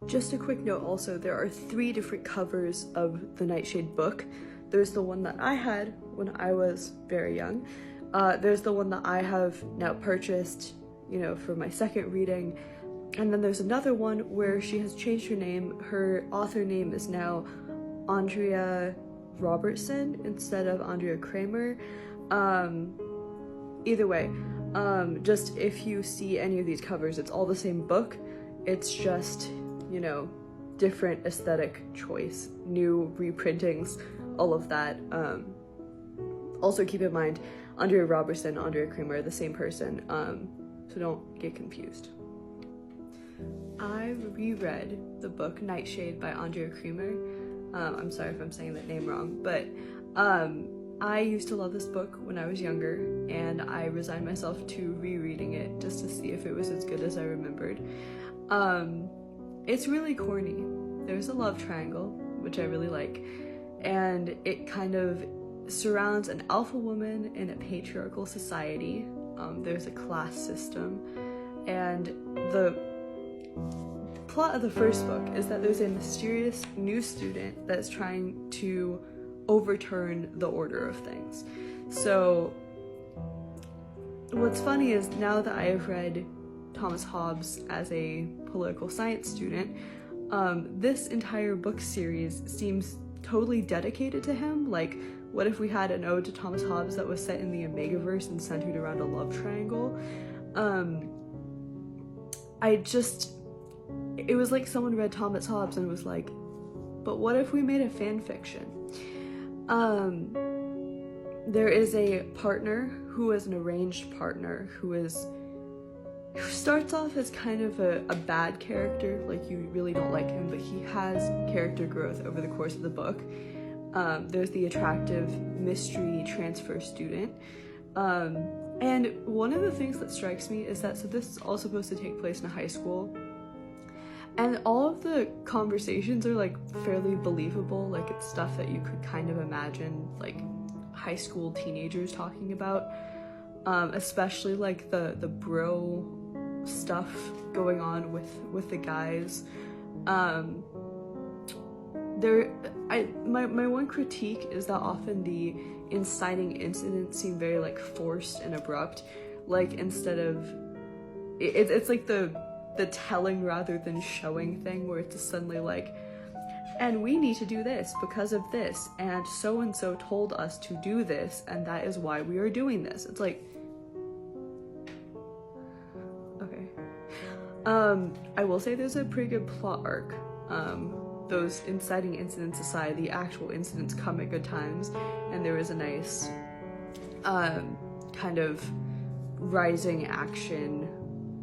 Just a quick note also, there are 3 different covers of the Nightshade book. There's the one that I had when I was very young. There's the one that I have now purchased, you know, for my second reading. And then there's another one where she has changed her name. Her author name is now Andrea Robertson instead of Andrea Kramer. Either way, just if you see any of these covers, it's all the same book. It's just, you know, different aesthetic choice, new reprintings, all of that. Also keep in mind, Andrea Robertson, Andrea Kramer, the same person, so don't get confused. I reread the book Nightshade by Andrea Kramer. I'm sorry if I'm saying that name wrong, but I used to love this book when I was younger, and I resigned myself to rereading it just to see if it was as good as I remembered. It's really corny. There's a love triangle, which I really like, and it kind of surrounds an alpha woman in a patriarchal society. There's a class system, and the plot of the first book is that there's a mysterious new student that's trying to overturn the order of things. So what's funny is now that I have read Thomas Hobbes as a political science student, this entire book series seems totally dedicated to him. Like, what if we had an ode to Thomas Hobbes that was set in the Omegaverse and centered around a love triangle? It was like someone read Thomas Hobbes and was like, but what if we made a fan fiction? There is a partner who is an arranged partner who starts off as kind of a bad character, like you really don't like him, but he has character growth over the course of the book. There's the attractive mystery transfer student. And one of the things that strikes me is that, so this is all supposed to take place in a high school, and all of the conversations are like fairly believable, like it's stuff that you could kind of imagine like high school teenagers talking about, especially like the bro stuff going on with the guys. My one critique is that often the inciting incidents seem very like forced and abrupt, like instead of it's like the telling rather than showing thing, where it's suddenly like, and we need to do this because of this, and so and so told us to do this, and that is why we are doing this. It's like, okay. I will say there's a pretty good plot arc. Those inciting incidents aside, the actual incidents come at good times, and there is a nice kind of rising action,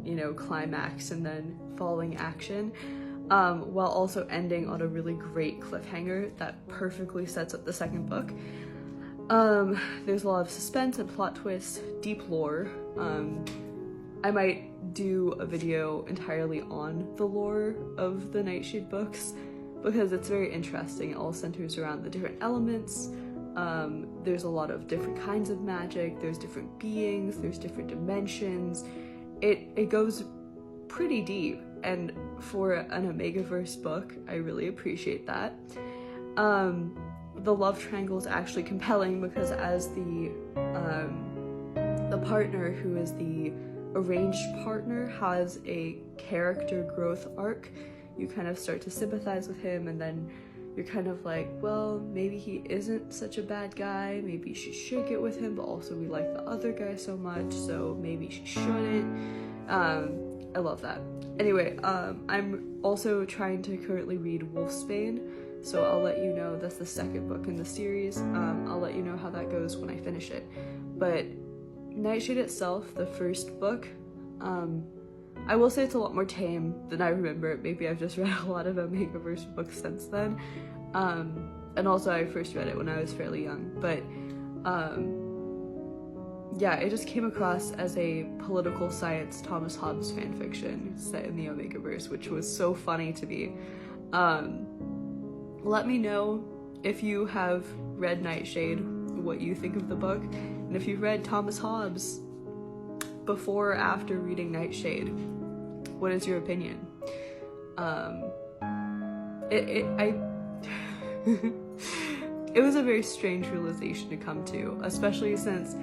you know, climax and then falling action, while also ending on a really great cliffhanger that perfectly sets up the second book. There's a lot of suspense and plot twists, deep lore. I might do a video entirely on the lore of the Nightshade books because it's very interesting. It all centers around the different elements. There's a lot of different kinds of magic, there's different beings, there's different dimensions. It goes pretty deep, and for an Omegaverse book, I really appreciate that. The love triangle is actually compelling because as the partner who is the arranged partner has a character growth arc, you kind of start to sympathize with him, and then you're kind of like, well, maybe he isn't such a bad guy, maybe she should get with him, but also we like the other guy so much, so maybe she shouldn't. I love that. Anyway, I'm also trying to currently read Wolfsbane, so I'll let you know. That's the second book in the series. I'll let you know how that goes when I finish it. But Nightshade itself, the first book, I will say it's a lot more tame than I remember it. Maybe I've just read a lot of Omegaverse books since then. And also I first read it when I was fairly young, but yeah, it just came across as a political science Thomas Hobbes fanfiction set in the Omegaverse, which was so funny to me. Let me know if you have read Nightshade, what you think of the book, and if you've read Thomas Hobbes before or after reading Nightshade, what is your opinion? it was a very strange realization to come to, especially since,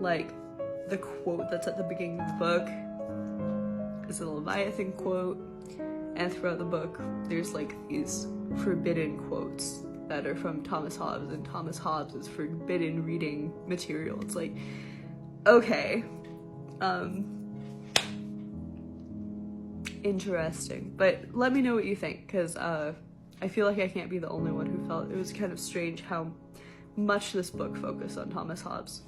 like, the quote that's at the beginning of the book is a Leviathan quote, and throughout the book there's like these forbidden quotes that are from Thomas Hobbes, and Thomas Hobbes is forbidden reading material. It's like, okay, interesting. But let me know what you think, because I feel like I can't be the only one who felt it was kind of strange how much this book focused on Thomas Hobbes.